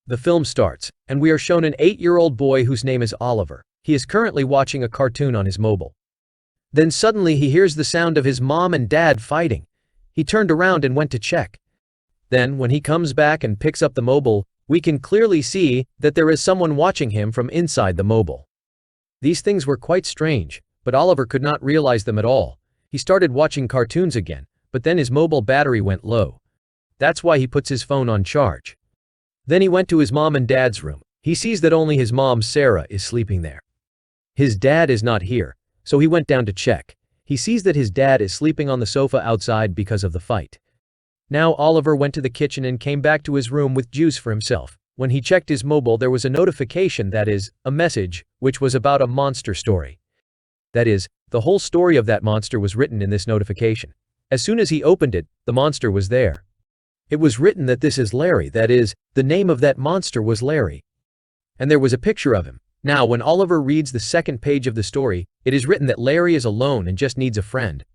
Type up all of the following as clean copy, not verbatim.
The film starts, and we are shown an 8-year-old boy whose name is Oliver. He is currently watching a cartoon on his mobile. Then suddenly he hears the sound of his mom and dad fighting. He turned around and went to check. Then, when he comes back and picks up the mobile, we can clearly see that there is someone watching him from inside the mobile. These things were quite strange, but Oliver could not realize them at all. He started watching cartoons again, but then his mobile battery went low. That's why he puts his phone on charge. Then he went to his mom and dad's room. He sees that only his mom, Sarah, is sleeping there. His dad is not here, so he went down to check. He sees that his dad is sleeping on the sofa outside because of the fight. Now Oliver went to the kitchen and came back to his room with juice for himself. When he checked his mobile, there was a notification, that is, a message, which was about a monster story. That is, the whole story of that monster was written in this notification. As soon as he opened it, the monster was there. It was written that this is Larry, that is, the name of that monster was Larry. And there was a picture of him. Now, when Oliver reads the second page of the story, it is written that Larry is alone and just needs a friend.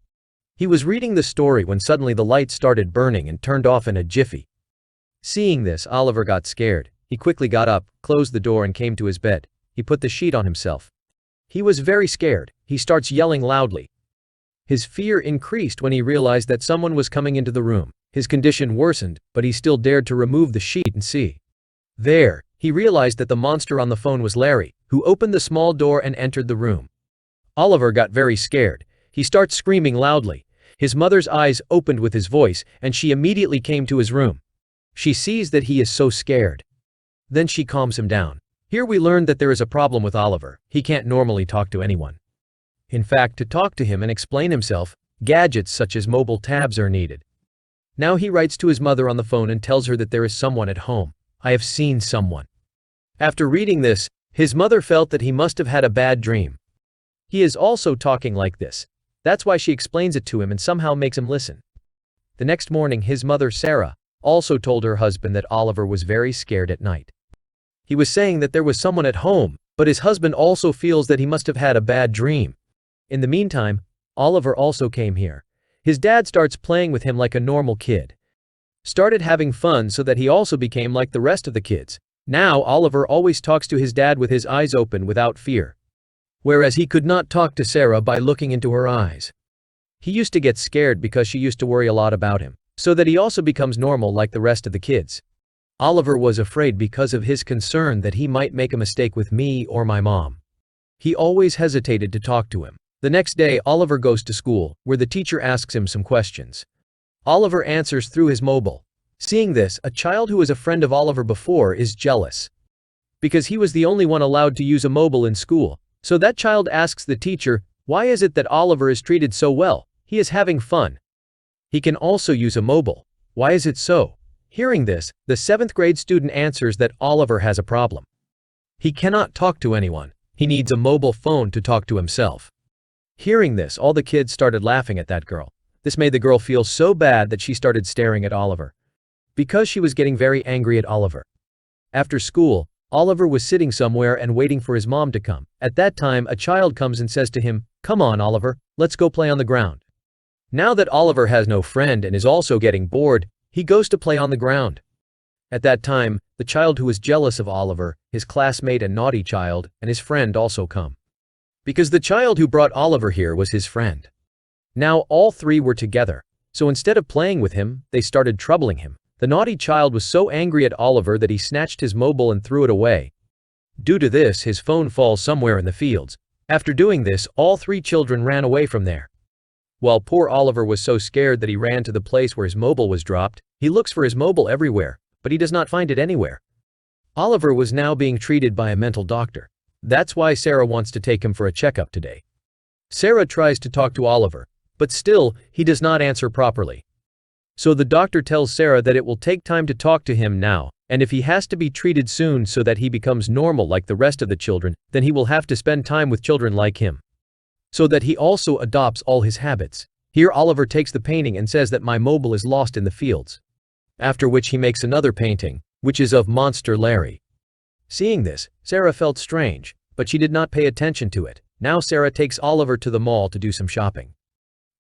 He was reading the story when suddenly the light started burning and turned off in a jiffy. Seeing this, Oliver got scared. He quickly got up, closed the door and came to his bed. He put the sheet on himself. He was very scared. He starts yelling loudly. His fear increased when he realized that someone was coming into the room. His condition worsened, but he still dared to remove the sheet and see. There, he realized that the monster on the phone was Larry, who opened the small door and entered the room. Oliver got very scared. He starts screaming loudly. His mother's eyes opened with his voice, and she immediately came to his room. She sees that he is so scared. Then she calms him down. Here we learn that there is a problem with Oliver. He can't normally talk to anyone. In fact, to talk to him and explain himself, gadgets such as mobile tabs are needed. Now he writes to his mother on the phone and tells her that there is someone at home. I have seen someone. After reading this, his mother felt that he must have had a bad dream. He is also talking like this. That's why she explains it to him and somehow makes him listen. The next morning, his mother, Sarah, also told her husband that Oliver was very scared at night. He was saying that there was someone at home, but his husband also feels that he must have had a bad dream. In the meantime, Oliver also came here. His dad starts playing with him like a normal kid. Started having fun so that he also became like the rest of the kids. Now Oliver always talks to his dad with his eyes open without fear. Whereas he could not talk to Sarah by looking into her eyes. He used to get scared because she used to worry a lot about him, so that he also becomes normal like the rest of the kids. Oliver was afraid because of his concern that he might make a mistake with me or my mom. He always hesitated to talk to him. The next day, Oliver goes to school, where the teacher asks him some questions. Oliver answers through his mobile. Seeing this, a child who was a friend of Oliver before is jealous. Because he was the only one allowed to use a mobile in school, so that child asks the teacher, why is it that Oliver is treated so well? He is having fun. He can also use a mobile. Why is it so? Hearing this, the 7th grade student answers that Oliver has a problem. He cannot talk to anyone. He needs a mobile phone to talk to himself. Hearing this, all the kids started laughing at that girl. This made the girl feel so bad that she started staring at Oliver. Because she was getting very angry at Oliver. After school, Oliver was sitting somewhere and waiting for his mom to come. At that time, a child comes and says to him, "Come on, Oliver, let's go play on the ground." Now that Oliver has no friend and is also getting bored, he goes to play on the ground. At that time, the child who was jealous of Oliver, his classmate and naughty child, and his friend also come. Because the child who brought Oliver here was his friend. Now all three were together, so instead of playing with him, they started troubling him. The naughty child was so angry at Oliver that he snatched his mobile and threw it away. Due to this, his phone falls somewhere in the fields. After doing this, all three children ran away from there. While poor Oliver was so scared that he ran to the place where his mobile was dropped, he looks for his mobile everywhere, but he does not find it anywhere. Oliver was now being treated by a mental doctor. That's why Sarah wants to take him for a checkup today. Sarah tries to talk to Oliver, but still, he does not answer properly. So the doctor tells Sarah that it will take time to talk to him now, and if he has to be treated soon so that he becomes normal like the rest of the children, then he will have to spend time with children like him. So that he also adopts all his habits. Here Oliver takes the painting and says that my mobile is lost in the fields. After which he makes another painting, which is of Monster Larry. Seeing this, Sarah felt strange, but she did not pay attention to it. Now Sarah takes Oliver to the mall to do some shopping.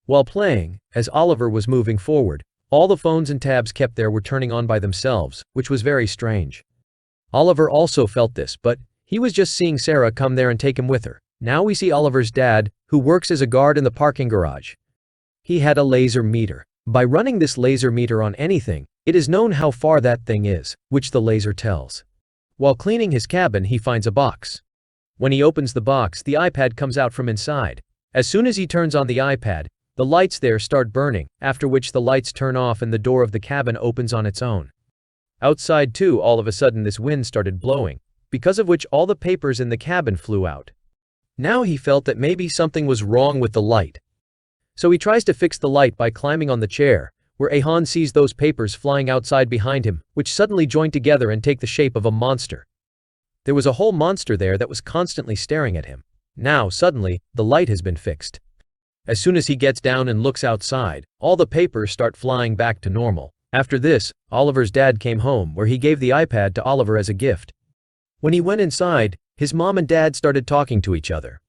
While playing, as Oliver was moving forward, all the phones and tabs kept there were turning on by themselves, which was very strange. Oliver also felt this, but he was just seeing Sarah come there and take him with her. Now we see Oliver's dad, who works as a guard in the parking garage. He had a laser meter. By running this laser meter on anything, it is known how far that thing is, which the laser tells. While cleaning his cabin, he finds a box. When he opens the box, the iPad comes out from inside. As soon as he turns on the iPad, the lights there start burning, after which the lights turn off and the door of the cabin opens on its own. Outside too, all of a sudden this wind started blowing, because of which all the papers in the cabin flew out. Now he felt that maybe something was wrong with the light. So he tries to fix the light by climbing on the chair, where Ahan sees those papers flying outside behind him, which suddenly join together and take the shape of a monster. There was a whole monster there that was constantly staring at him. Now, suddenly, the light has been fixed. As soon as he gets down and looks outside, all the papers start flying back to normal. After this, Oliver's dad came home, where he gave the iPad to Oliver as a gift. When he went inside, his mom and dad started talking to each other.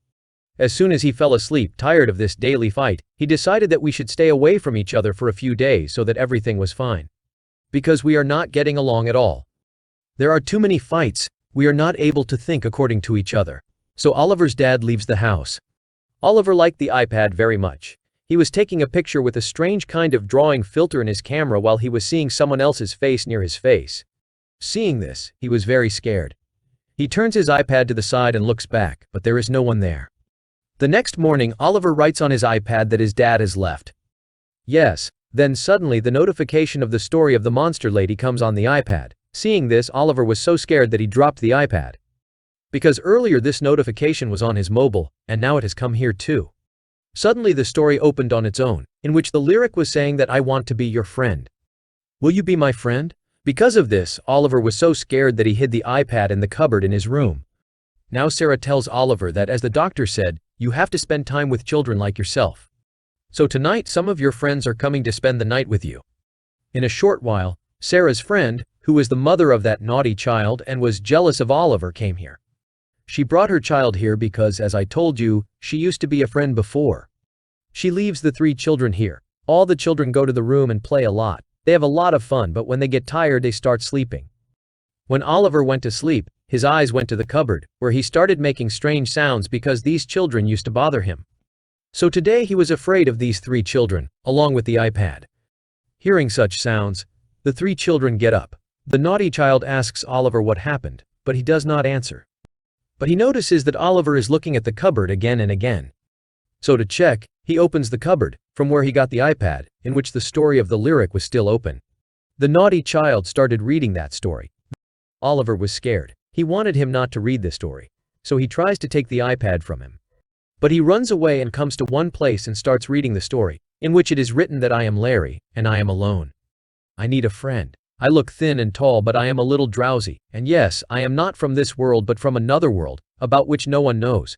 As soon as he fell asleep, tired of this daily fight, he decided that we should stay away from each other for a few days so that everything was fine. Because we are not getting along at all. There are too many fights, we are not able to think according to each other. So Oliver's dad leaves the house. Oliver liked the iPad very much. He was taking a picture with a strange kind of drawing filter in his camera while he was seeing someone else's face near his face. Seeing this, he was very scared. He turns his iPad to the side and looks back, but there is no one there. The next morning, Oliver writes on his iPad that his dad has left. Yes, then suddenly the notification of the story of the monster lady comes on the iPad. Seeing this, Oliver was so scared that he dropped the iPad. Because earlier this notification was on his mobile, and now it has come here too. Suddenly the story opened on its own, in which the lyric was saying that I want to be your friend. Will you be my friend? Because of this, Oliver was so scared that he hid the iPad in the cupboard in his room. Now Sarah tells Oliver that as the doctor said, you have to spend time with children like yourself. So tonight some of your friends are coming to spend the night with you. In a short while, Sarah's friend, who was the mother of that naughty child and was jealous of Oliver, came here. She brought her child here because, as I told you, she used to be a friend before. She leaves the 3 children here. All the children go to the room and play a lot. They have a lot of fun, but when they get tired they start sleeping. When Oliver went to sleep, his eyes went to the cupboard, where he started making strange sounds because these children used to bother him. So today he was afraid of these 3 children, along with the iPad. Hearing such sounds, the 3 children get up. The naughty child asks Oliver what happened, but he does not answer. But he notices that Oliver is looking at the cupboard again and again. So to check, he opens the cupboard, from where he got the iPad, in which the story of the lyric was still open. The naughty child started reading that story. Oliver was scared. He wanted him not to read the story. So he tries to take the iPad from him. But he runs away and comes to one place and starts reading the story, in which it is written that I am Larry, and I am alone. I need a friend. I look thin and tall, but I am a little drowsy, and yes, I am not from this world but from another world, about which no one knows.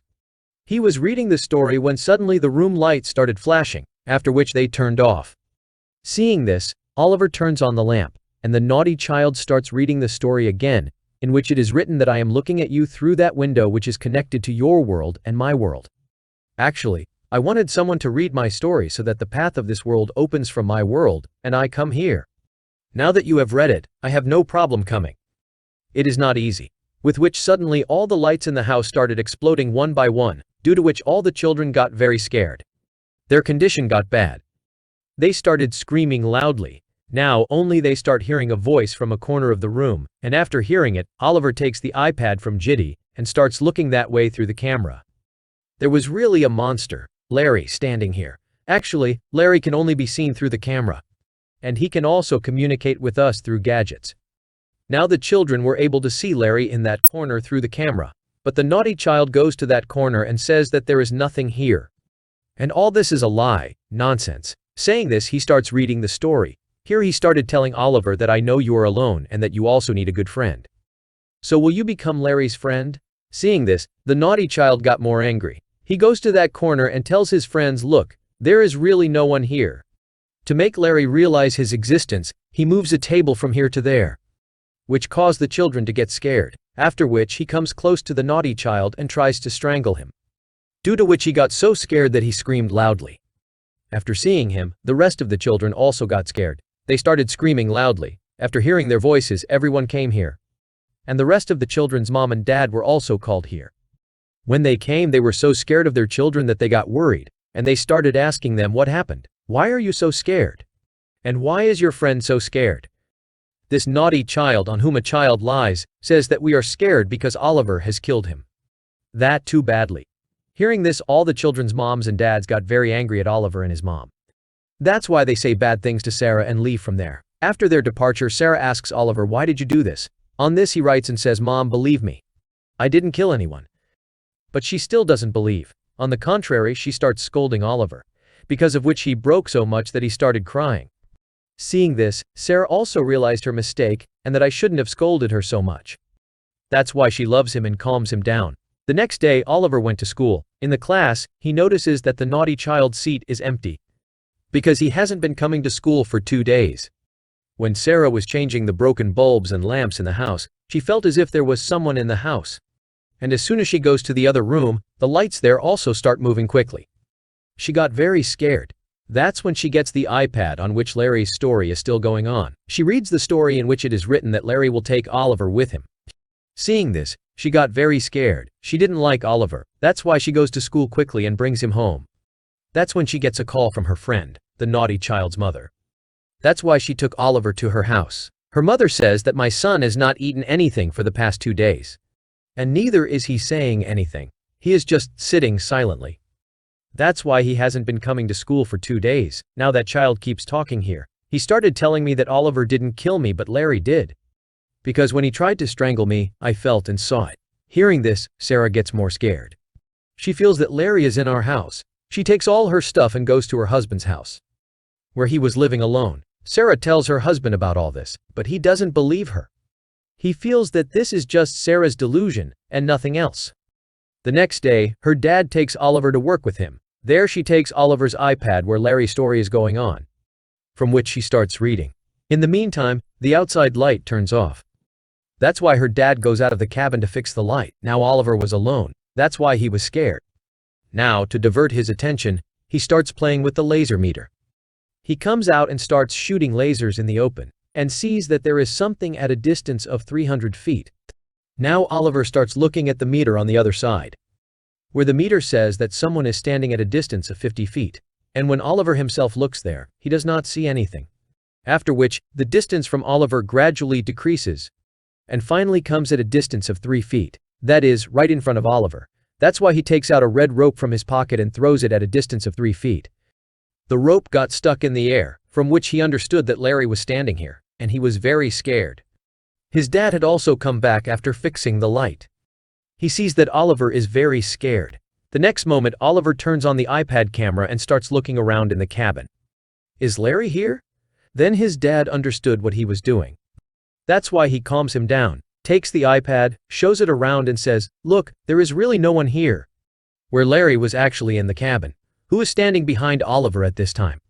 He was reading the story when suddenly the room lights started flashing, after which they turned off. Seeing this, Oliver turns on the lamp, and the naughty child starts reading the story again, in which it is written that I am looking at you through that window which is connected to your world and my world. Actually, I wanted someone to read my story so that the path of this world opens from my world, and I come here. Now that you have read it, I have no problem coming. It is not easy. With which suddenly all the lights in the house started exploding one by one, due to which all the children got very scared. Their condition got bad. They started screaming loudly. Now only they start hearing a voice from a corner of the room, and after hearing it, Oliver takes the iPad from Jitty and starts looking that way through the camera. There was really a monster, Larry, standing here. Actually, Larry can only be seen through the camera. And he can also communicate with us through gadgets. Now the children were able to see Larry in that corner through the camera, but the naughty child goes to that corner and says that there is nothing here. And all this is a lie, nonsense. Saying this, he starts reading the story. Here he started telling Oliver that I know you are alone and that you also need a good friend. So will you become Larry's friend? Seeing this, the naughty child got more angry. He goes to that corner and tells his friends, look, there is really no one here. To make Larry realize his existence, he moves a table from here to there, which caused the children to get scared, after which he comes close to the naughty child and tries to strangle him. Due to which he got so scared that he screamed loudly. After seeing him, the rest of the children also got scared. They started screaming loudly. After hearing their voices, everyone came here. and the rest of the children's mom and dad were also called here. When they came, they were so scared of their children that they got worried, and they started asking them what happened. Why are you so scared? And why is your friend so scared? This naughty child on whom a child lies says that we are scared because Oliver has killed him. That too badly. Hearing this, all the children's moms and dads got very angry at Oliver and his mom. That's why they say bad things to Sarah and leave from there. After their departure, Sarah asks Oliver, why did you do this? On this he writes and says, Mom, believe me. I didn't kill anyone. But she still doesn't believe. On the contrary, she starts scolding Oliver, because of which he broke so much that he started crying. Seeing this, Sarah also realized her mistake and that I shouldn't have scolded her so much. That's why she loves him and calms him down. The next day, Oliver went to school. In the class, he notices that the naughty child's seat is empty, because he hasn't been coming to school for 2 days. When Sarah was changing the broken bulbs and lamps in the house, she felt as if there was someone in the house. And as soon as she goes to the other room, the lights there also start moving quickly. She got very scared. That's when she gets the iPad on which Larry's story is still going on. She reads the story in which it is written that Larry will take Oliver with him. Seeing this, she got very scared. She didn't like Oliver. That's why she goes to school quickly and brings him home. That's when she gets a call from her friend, the naughty child's mother. That's why she took Oliver to her house. Her mother says that my son has not eaten anything for the past 2 days. And neither is he saying anything. He is just sitting silently. That's why he hasn't been coming to school for 2 days. Now that child keeps talking here. He started telling me that Oliver didn't kill me but Larry did. Because when he tried to strangle me, I felt and saw it. Hearing this, Sarah gets more scared. She feels that Larry is in our house. She takes all her stuff and goes to her husband's house, where he was living alone. Sarah tells her husband about all this, but he doesn't believe her. He feels that this is just Sarah's delusion and nothing else. The next day, her dad takes Oliver to work with him. There she takes Oliver's iPad where Larry's story is going on, from which she starts reading. In the meantime, the outside light turns off. That's why her dad goes out of the cabin to fix the light. Now Oliver was alone. That's why he was scared. Now, to divert his attention, he starts playing with the laser meter. He comes out and starts shooting lasers in the open, and sees that there is something at a distance of 300 feet. Now Oliver starts looking at the meter on the other side, where the meter says that someone is standing at a distance of 50 feet. And when Oliver himself looks there, he does not see anything. After which, the distance from Oliver gradually decreases, and finally comes at a distance of 3 feet. That is, right in front of Oliver. That's why he takes out a red rope from his pocket and throws it at a distance of 3 feet. The rope got stuck in the air, from which he understood that Larry was standing here, and he was very scared. His dad had also come back after fixing the light. He sees that Oliver is very scared. The next moment, Oliver turns on the iPad camera and starts looking around in the cabin. Is Larry here? Then his dad understood what he was doing. That's why he calms him down, takes the iPad, shows it around and says, look, there is really no one here. Where Larry was actually in the cabin, who is standing behind Oliver at this time.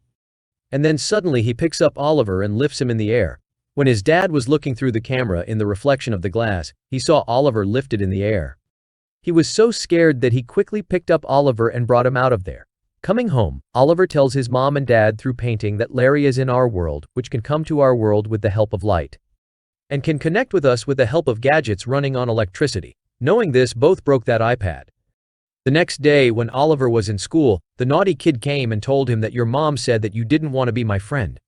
And then suddenly he picks up Oliver and lifts him in the air. When his dad was looking through the camera in the reflection of the glass, he saw Oliver lifted in the air. He was so scared that he quickly picked up Oliver and brought him out of there. Coming home, Oliver tells his mom and dad through painting that Larry is in our world, which can come to our world with the help of light, and can connect with us with the help of gadgets running on electricity. Knowing this, both broke that iPad. The next day, when Oliver was in school, the naughty kid came and told him that your mom said that you didn't want to be my friend.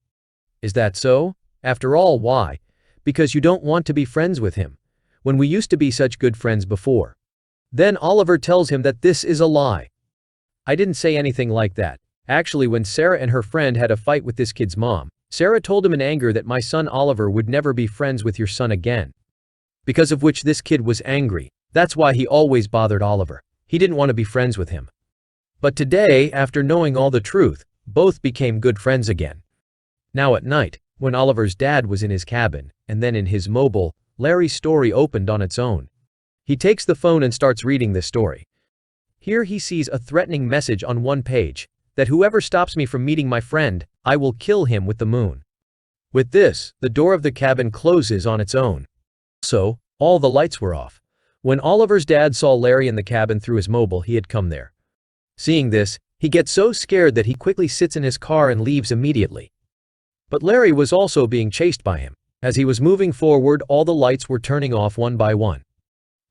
Is that so? After all, why? Because you don't want to be friends with him, when we used to be such good friends before. Then Oliver tells him that this is a lie. I didn't say anything like that. Actually, when Sarah and her friend had a fight with this kid's mom, Sarah told him in anger that my son Oliver would never be friends with your son again. Because of which this kid was angry. That's why he always bothered Oliver. He didn't want to be friends with him. But today, after knowing all the truth, both became good friends again. Now at night, when Oliver's dad was in his cabin, and then in his mobile, Larry's story opened on its own. He takes the phone and starts reading this story. Here he sees a threatening message on one page, that whoever stops me from meeting my friend, I will kill him with the moon. With this, the door of the cabin closes on its own. So, all the lights were off. When Oliver's dad saw Larry in the cabin through his mobile, he had come there. Seeing this, he gets so scared that he quickly sits in his car and leaves immediately. But Larry was also being chased by him. As he was moving forward, all the lights were turning off one by one.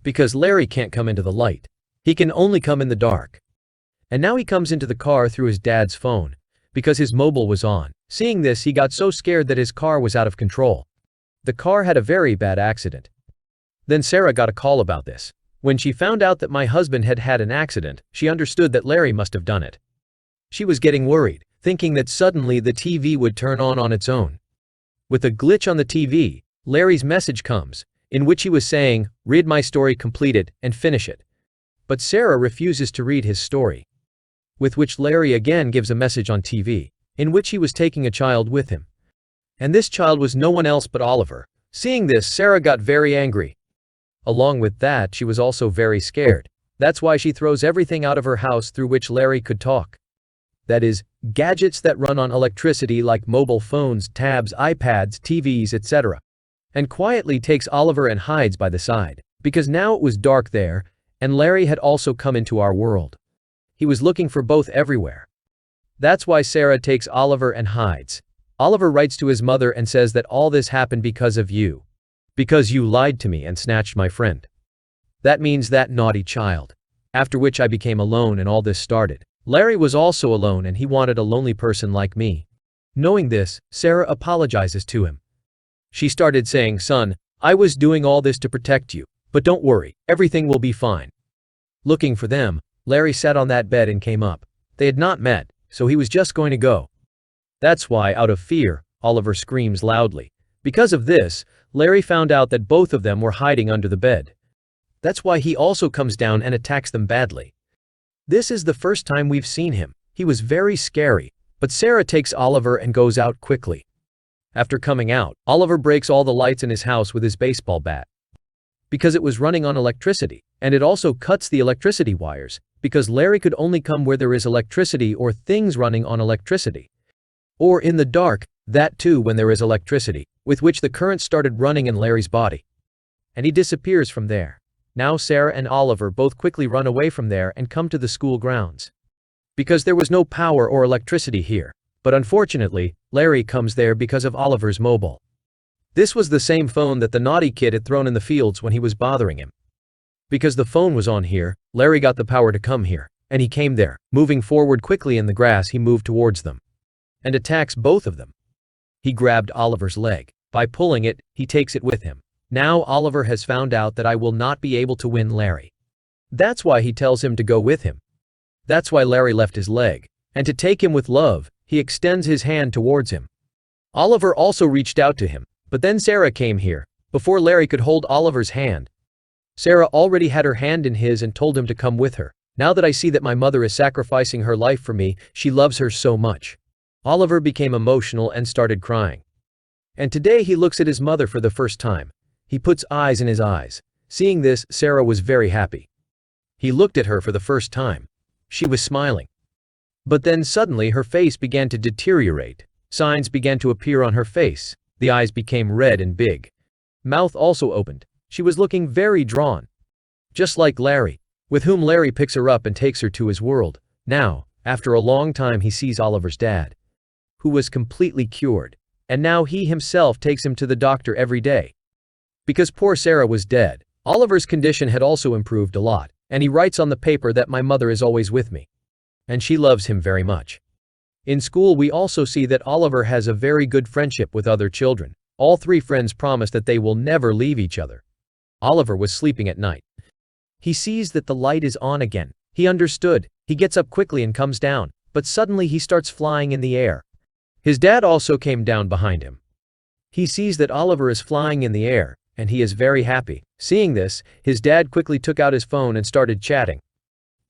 Because Larry can't come into the light. He can only come in the dark. And now he comes into the car through his dad's phone, because his mobile was on. Seeing this, he got so scared that his car was out of control. The car had a very bad accident. Then Sarah got a call about this. When she found out that my husband had had an accident, she understood that Larry must have done it. She was getting worried, thinking that suddenly the TV would turn on its own. With a glitch on the TV, Larry's message comes, in which he was saying, "Read my story, complete it, and finish it." But Sarah refuses to read his story. With which Larry again gives a message on TV, in which he was taking a child with him. And this child was no one else but Oliver. Seeing this, Sarah got very angry. Along with that, she was also very scared. That's why she throws everything out of her house through which Larry could talk. That is, gadgets that run on electricity like mobile phones, tabs, iPads, TVs, etc. And quietly takes Oliver and hides by the side, because now it was dark there, and Larry had also come into our world. He was looking for both everywhere. That's why Sarah takes Oliver and hides. Oliver writes to his mother and says that all this happened because of you. Because you lied to me and snatched my friend. That means that naughty child. After which I became alone and all this started. Larry was also alone and he wanted a lonely person like me. Knowing this, Sarah apologizes to him. She started saying, "Son, I was doing all this to protect you, but don't worry, everything will be fine." Looking for them, Larry sat on that bed and came up. They had not met, so he was just going to go. That's why, out of fear, Oliver screams loudly. Because of this, Larry found out that both of them were hiding under the bed. That's why he also comes down and attacks them badly. This is the first time we've seen him. He was very scary, but Sarah takes Oliver and goes out quickly. After coming out, Oliver breaks all the lights in his house with his baseball bat. Because it was running on electricity, and it also cuts the electricity wires, because Larry could only come where there is electricity or things running on electricity. Or in the dark, that too when there is electricity, with which the current started running in Larry's body. And he disappears from there. Now Sarah and Oliver both quickly run away from there and come to the school grounds. Because there was no power or electricity here, but unfortunately, Larry comes there because of Oliver's mobile. This was the same phone that the naughty kid had thrown in the fields when he was bothering him. Because the phone was on here, Larry got the power to come here, and he came there. Moving forward quickly in the grass, he moved towards them and attacks both of them. He grabbed Oliver's leg. By pulling it, he takes it with him. Now Oliver has found out that I will not be able to win Larry. That's why he tells him to go with him. That's why Larry left his leg. And to take him with love, he extends his hand towards him. Oliver also reached out to him, but then Sarah came here, before Larry could hold Oliver's hand. Sarah already had her hand in his and told him to come with her. Now that I see that my mother is sacrificing her life for me, she loves her so much. Oliver became emotional and started crying. And today he looks at his mother for the first time. He puts eyes in his eyes. Seeing this, Sarah was very happy. He looked at her for the first time. She was smiling. But then suddenly her face began to deteriorate. Signs began to appear on her face. The eyes became red and big. Mouth also opened. She was looking very drawn. Just like Larry, with whom Larry picks her up and takes her to his world. Now, after a long time, he sees Oliver's dad, who was completely cured. And now he himself takes him to the doctor every day. Because poor Sarah was dead, Oliver's condition had also improved a lot, and he writes on the paper that my mother is always with me. And she loves him very much. In school we also see that Oliver has a very good friendship with other children. All three friends promise that they will never leave each other. Oliver was sleeping at night. He sees that the light is on again. He understood. He gets up quickly and comes down, but suddenly he starts flying in the air. His dad also came down behind him. He sees that Oliver is flying in the air, and he is very happy. Seeing this, his dad quickly took out his phone and started chatting.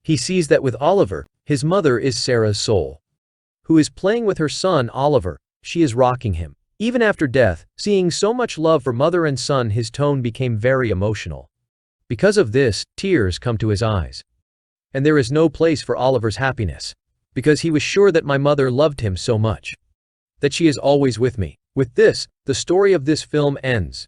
He sees that with Oliver, his mother is Sarah's soul, who is playing with her son Oliver. She is rocking him. Even after death, seeing so much love for mother and son, his tone became very emotional. Because of this, tears come to his eyes. And there is no place for Oliver's happiness, because he was sure that my mother loved him so much, that she is always with me. With this, the story of this film ends.